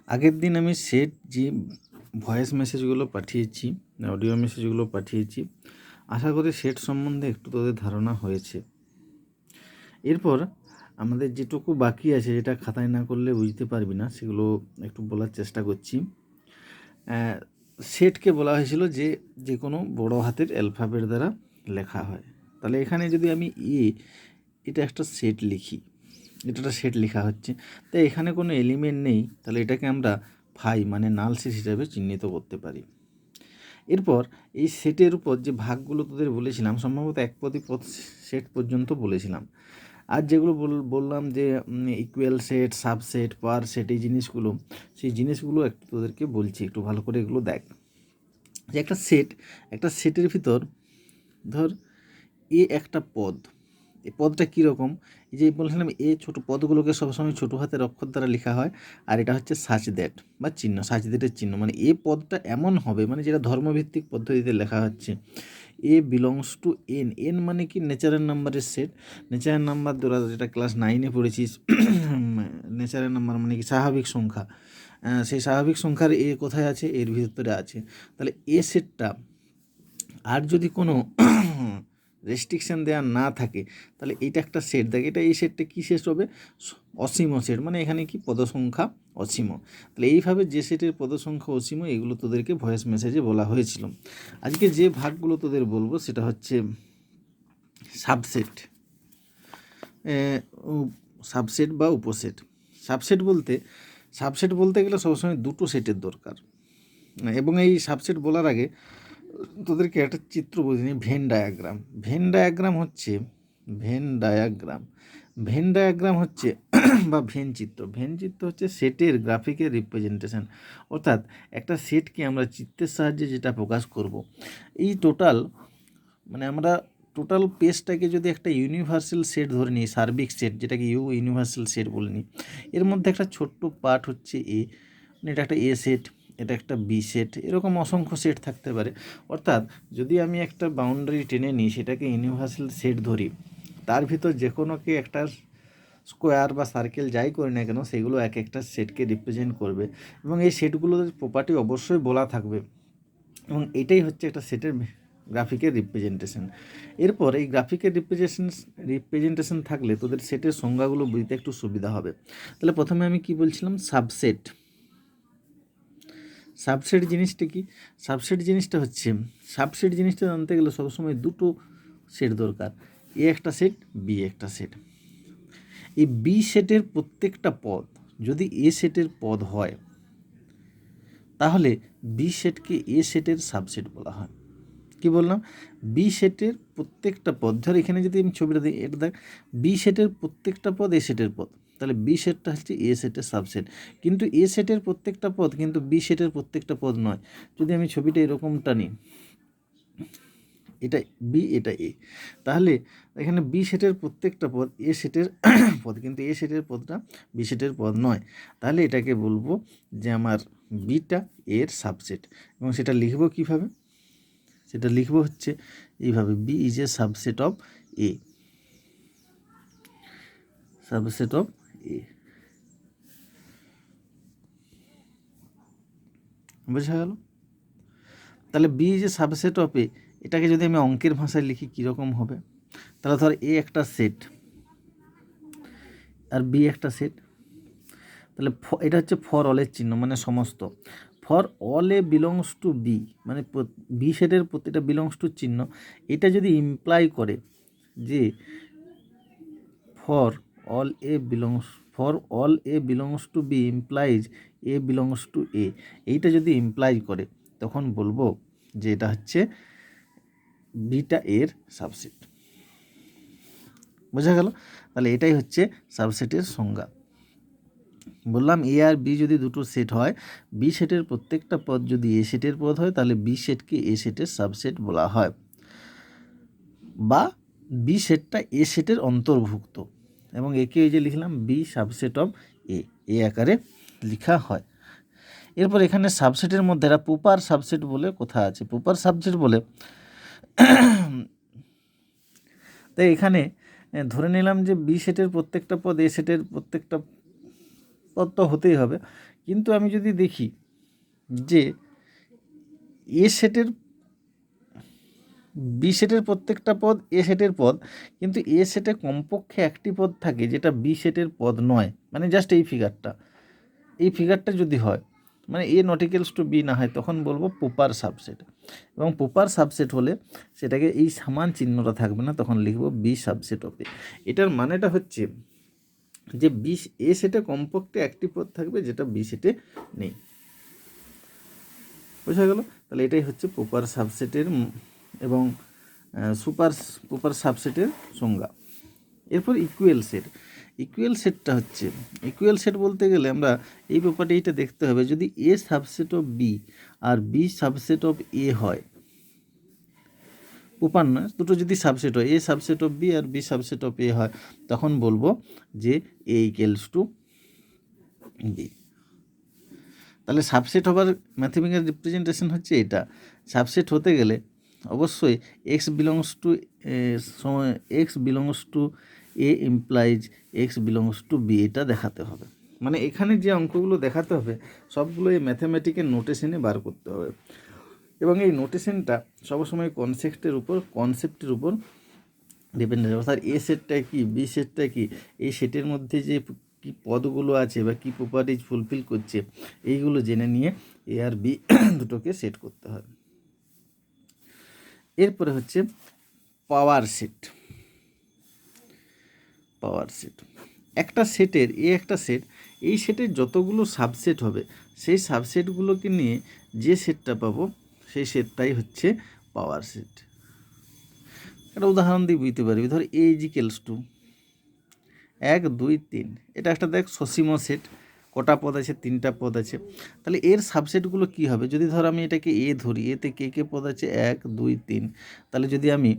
আগের দিন আমি সেট যে ভয়েস মেসেজগুলো পাঠিয়েছি, অডিও মেসেজগুলো পাঠিয়েছি, আশা করি সেট সম্বন্ধে একটু তোদের ধারণা হয়েছে। এরপর আমাদের যেটুকু বাকি আছে, যেটা খাতায় না করলে বুঝতে পারবি না, সেগুলো একটু বলার চেষ্টা করছি। সেটকে বলা হয়েছিল যে যে কোনো বড় হাতের অ্যালফাবেট দ্বারা লেখা হয়। তাহলে এখানে যদি আমি এটা একটা সেট লিখি, এটা একটা সেট লেখা হচ্ছে, তাই এখানে কোনো এলিমেন্ট নেই, তাহলে এটাকে আমরা ফাই মানে নাল সেট হিসাবে চিহ্নিত করতে পারি। এরপর এই সেটের উপর যে ভাগগুলো তোদের বলেছিলাম, সম্ভবত এক প্রতি সেট পর্যন্ত বলেছিলাম। আর যেগুলো বললাম যে ইকুয়াল সেট, সাবসেট, পার সেট, এই জিনিসগুলো, সেই জিনিসগুলো একটু তোদেরকে বলছি, একটু ভালো করে এগুলো দেখ। যে একটা সেটের ভিতর ধর একটা পদ, এই পদটা কীরকম, এই যে বলছিলাম ছোটো পদগুলোকে সবসময় ছোটো হাতের অক্ষর দ্বারা লেখা হয়, আর এটা হচ্ছে সাচ দ্যাট বা চিহ্ন, সাচ দ্যাটের চিহ্ন, মানে পদটা এমন হবে, মানে যেটা ধর্মভিত্তিক পদ্ধতিতে লেখা হচ্ছে, বিলংস টু এন মানে কি ন্যাচারাল নাম্বারের সেট। ন্যাচারাল নাম্বার তোরা যেটা ক্লাস 9-এ পড়েছিস, ন্যাচারাল নাম্বার মানে কি স্বাভাবিক সংখ্যা, সেই স্বাভাবিক সংখ্যার কোথায় আছে, এর ভিতরে আছে। তাহলে সেটটা আর যদি কোনো রেস্ট্রিকশান দেওয়া না থাকে, তাহলে এইটা একটা সেট দেখ, এই সেটটা কী সেট হবে, অসীম সেট, মানে এখানে কি পদসংখ্যা অসীম। তাহলে এইভাবে যে সেটের পদসংখ্যা অসীম, এগুলো তোদেরকে ভয়েস মেসেজে বলা হয়েছিল। আজকে যে ভাগগুলো তোদের বলবো সেটা হচ্ছে সাবসেট, সাবসেট বা উপসেট। সাবসেট বলতে গেলে সবসময় দুটো সেটের দরকার, এবং এই সাবসেট বলার আগে তোদেরকে একটা চিত্র বুঝিনি, ভেন ডায়াগ্রাম। ভেন ডায়াগ্রাম হচ্ছে বা ভেন চিত্র হচ্ছে সেটের গ্রাফিকের রিপ্রেজেন্টেশন। অর্থাৎ একটা সেটকে আমরা চিত্রের সাহায্যে যেটা প্রকাশ করব, এই আমরা টোটাল পেজটাকে যদি একটা ইউনিভার্সাল সেট ধরে নিই, সার্বিক সেট, যেটাকে ইউনিভার্সাল সেট বলে নিই, এর মধ্যে একটা ছোট্ট পার্ট হচ্ছে মানে এটা একটা সেট, এটা একটা বি সেট, এরকম অসংখ্য সেট থাকতে পারে। অর্থাৎ যদি আমি একটা বাউন্ডারি টেনে নিই, সেটাকে ইউনিভার্সাল সেট ধরি, তার ভিতর যে কোনোকে একটা স্কোয়ার বা সার্কেল যাই করি না কেন, সেগুলো এক একটা সেটকে রিপ্রেজেন্ট করবে, এবং এই সেটগুলোর প্রপার্টি অবশ্যই বলা থাকবে, এবং এটাই হচ্ছে একটা সেটের গ্রাফিকের রিপ্রেজেন্টেশন। এরপর এই গ্রাফিকের রিপ্রেজেন্টেশন থাকলে তোদের সেটের সংজ্ঞাগুলো বুঝতে একটু সুবিধা হবে। তাহলে প্রথমে আমি কি বলছিলাম, সাবসেট জিনিসটা কি? সাবসেট জিনিসটা জানতে গেলে সবসময় দুটো সেট দরকার, একটা সেট, বি একটা সেট। এই বি সেটের প্রত্যেকটা পদ যদি সেটের পদ হয়, তাহলে বি সেটকে সেটের সাবসেট বলা হয়। কি বললাম, বি সেটের প্রত্যেকটা পদ, ধর এখানে যদি আমি ছবিটা দিই, এটা দেখ, বি সেটের প্রত্যেকটা পদ সেটের পদ, তাহলে বি সেটটা হচ্ছে সেটের সাবসেট। কিন্তু সেটের প্রত্যেকটা পদ কিন্তু বি সেটের প্রত্যেকটা পদ নয়। যদি আমি ছবিটা এরকমটা নিই, এটা বি, এটা তাহলে এখানে বি সেটের প্রত্যেকটা পদ সেটের পদ, কিন্তু সেটের পদটা বি সেটের পদ নয়। তাহলে এটাকে বলবো যে আমার বিটা এর সাবসেট, এবং সেটা লিখবো কীভাবে, সেটা লিখবো হচ্ছে এইভাবে, B is a subset of A, বোঝা গেল? তাহলে B is a subset of A, এটাকে যদি আমি অঙ্কের ভাষায় লিখি কীরকম হবে, তাহলে ধর একটা সেট আর বি একটা সেট, তাহলে এটা হচ্ছে ফর অলের চিহ্ন, মানে সমস্ত। For all A belongs to B, মানে বি সেটের প্রতিটা বিলংস টু চিহ্ন, এটা যদি ইমপ্লাই করে যে for all A belongs to B implies a belongs to A, এইটা যদি ইমপ্লাই করে, তখন বলবো যে এটা হচ্ছে বিটা এর সাবসেট। বোঝা গেল? তাহলে এটাই হচ্ছে সাবসেটের সংজ্ঞা। বললাম এ আর বি যদি দুটো সেট হয়, বি সেটের প্রত্যেকটা পদ যদি সেটের পদ হয়, তাহলে বি সেটকে সেটের সাবসেট বলা হয়, বা বি সেটটা সেটের অন্তর্ভুক্ত, এবং একে এই যে লিখলাম বি সাবসেট অফ এ আকারে লেখা হয়। এরপর এখানে সাবসেটের মধ্যে একটা প্রপার সাবসেট বলে কথা আছে। প্রপার সাবসেট বলে, তাই এখানে ধরে নিলাম যে বি সেটের প্রত্যেকটা পদ সেটের প্রত্যেকটা পদ তো হতেই হবে, কিন্তু আমি যদি দেখি যে এ সেটের বি সেটের প্রত্যেকটা পদ এ সেটের পদ, কিন্তু এ সেটে কমপক্ষে একটি পদ থাকে যেটা বি সেটের পদ নয়, মানে জাস্ট এই ফিগারটা যদি হয়, মানে এ নট ইকুয়ালস টু বি না হয়, তখন বলবো প্রপার সাবসেট। এবং প্রপার সাবসেট হলে সেটাকে এই সমান চিহ্নটা থাকবে না, তখন লিখবো বি সাবসেট অফ এ। এটার মানেটা হচ্ছে যে বি এ সেটে কমপক্ষে একটি পদ থাকবে যেটা বি সেটে নেই। বোঝা গেল? তাহলে এটাই হচ্ছে প্রপার সাবসেটের এবং প্রপার সাবসেটের সংজ্ঞা। এরপর ইকুয়াল সেটটা হচ্ছে, ইকুয়াল সেট বলতে গেলে আমরা এই প্রপার্টিটা দেখতে হবে, যদি এ সাবসেট অফ বি আর বি সাবসেট অফ এ হয়, প্রপার নয়, দুটো যদি সাবসেট হয়, এ সাবসেট অফ বি আর বি সাবসেট অফ এ হয়, তখন বলবো যে এ ইকুয়ালস টু বি। তাহলে সাবসেট হবার ম্যাথমেটিক্যাল রিপ্রেজেন্টেশন হচ্ছে এটা। সাবসেট হতে গেলে অবশ্যই x belongs to A implies x belongs to B, এটা দেখাতে হবে। মানে এখানে যে অঙ্কগুলো দেখাতে হবে সবগুলো এই ম্যাথমেটিক্যাল নোটেশনে বার করতে হবে, এবং এই নোটেশনটা সবসময় কনসেপ্টের উপর ডিপেন্ডেন্ট। অর্থাৎ এ সেটটা কি, বি সেটটা কি, এই সেটের মধ্যে যে কি পদগুলো আছে বা কি প্রপার্টিজ ফুলফিল করছে, এইগুলো জেনে নিয়ে এ আর বি দুটোকে সেট করতে হয়। এরপরে হচ্ছে পাওয়ার সেট। একটা সেটের একটা সেট, এই সেটের যতগুলো সাবসেট হবে সেই সাবসেটগুলোকে নিয়ে যে সেটটা পাবো সেই সেটটাই হচ্ছে পাওয়ার সেট। একটা উদাহরণ দিয়ে বুঝতে পারবি, ধর এ ইজিক্যালস টু 1 2 3, এটা একটা দেখ সসীম সেট, কটা পদ আছে, 3টা পদ আছে। তাহলে এর সাবসেটগুলো কি হবে, যদি ধর আমি এটাকে এ ধরি, এতে কে পদ আছে 1 2 3, তাহলে যদি আমি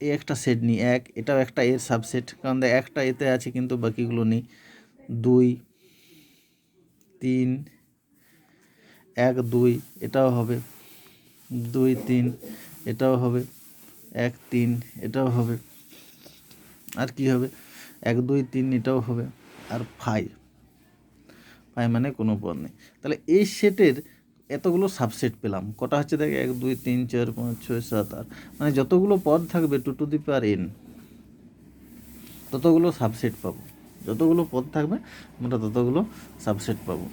এ একটা সেট নিই 1, এটাও একটা এর সাবসেট, কারণ দেখ একটা এতে আছে কিন্তু বাকিগুলো নেই। 2 3 1 2 এটাও হবে, 2 3 এটাও হবে, 1 3 এটাও হবে, আর কি হবে 1 2 3 এটাও হবে, আর 5 মানে কোনো পদ নেই। তাহলে এই সেটের এতগুলো সাবসেট পেলাম, কটা হচ্ছে দেখ 1 2 3 4 5 6 7 8, মানে যতগুলো পদ থাকবে 2 টু দি পাওয়ার n, ততগুলো সাবসেট পাবো। যতগুলো পদ থাকবে আমরা ততগুলো সাবসেট পাবো।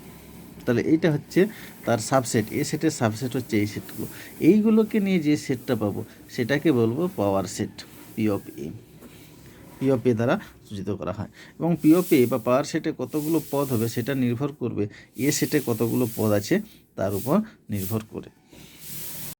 তাহলে এইটা হচ্ছে তার সাবসেট, এ সেটের সাবসেট হচ্ছে এই সেটগুলো। এইগুলোকে নিয়ে যে সেটটা পাবো সেটাকে বলবো পাওয়ার সেট, পি অফ এ দ্বারা সূচিত করা হয়। এবং পি অফ এ বা পাওয়ার সেটে কতগুলো পদ হবে সেটা নির্ভর করবে এ সেটে কতগুলো পদ আছে তার উপর নির্ভর করে।